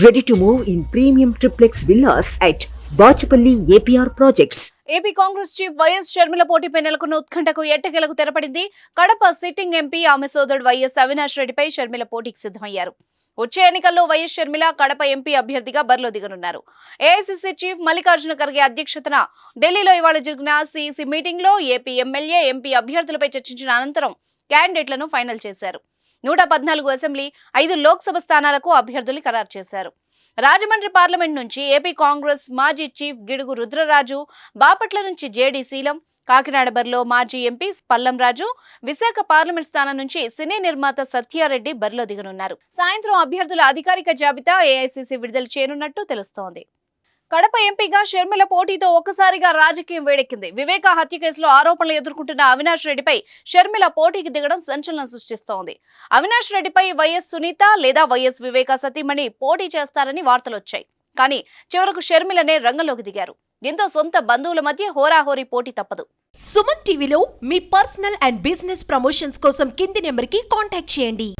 Ready to move in premium triplex villas at Bachapalli APR Projects. AP Congress chief YS Sharmila పోటీపై నెలకొన్న ఉత్కంఠకు ఎట్టకేలకు తెరపడింది. Kadapa sitting MP ఆమె సోదరుడు వైఎస్ అవినాష్ రెడ్డిపై షర్మిల పోటీకి సిద్ధమయ్యారు. వచ్చే ఎన్నికల్లో వైఎస్ షర్మిల కడప ఎంపీ అభ్యర్థిగా బరిలో దిగనున్నారు. ఏఐసీసీ చీఫ్ మల్లికార్జున ఖర్గే అధ్యక్షతన ఢిల్లీలో ఇవాళ జరిగిన సీఈసీ మీటింగ్ లో ఏపీ ఎమ్మెల్యే, ఎంపీ అభ్యర్థులపై చర్చించిన అనంతరం క్యాండిడేట్లను ఫైనల్ చేశారు. 114 అసెంబ్లీ, 5 లోక్సభ స్థానాలకు అభ్యర్థులు ఖరారు చేశారు. రాజమండ్రి పార్లమెంట్ నుంచి ఏపీ కాంగ్రెస్ మాజీ చీఫ్ గిడుగు రుద్రరాజు, బాపట్ల నుంచి జేడీ శీలం, కాకినాడ బరిలో మాజీ ఎంపీ పల్లం రాజు, విశాఖ పార్లమెంట్ స్థానం నుంచి సినీ నిర్మాత సత్యారెడ్డి బరిలో దిగనున్నారు. సాయంత్రం అభ్యర్థుల అధికారిక జాబితా ఏఐసీసీ విడుదల చేయనున్నట్టు తెలుస్తోంది. కడప ఎంపీగా షర్మిల పోటీతో ఒక్కసారిగా రాజకీయం వేడెక్కింది. వివేక హత్య కేసులో ఆరోపణలు ఎదుర్కొంటున్న అవినాష్ రెడ్డిపై షర్మిల పోటీకి దిగడం సంచలనం సృష్టిస్తోంది. అవినాష్ రెడ్డిపై వైఎస్ సునీత లేదా వైఎస్ వివేక సతీమణి పోటీ చేస్తారని వార్తలొచ్చాయి. కానీ చివరకు షర్మిలనే రంగంలోకి దిగారు. దీంతో సొంత బంధువుల మధ్య హోరాహోరీ పోటీ తప్పదు. సుమన్ టీవీలో మీ పర్సనల్ అండ్ బిజినెస్ ప్రమోషన్స్ కోసం కింది నెంబర్కి కాంటాక్ట్ చేయండి.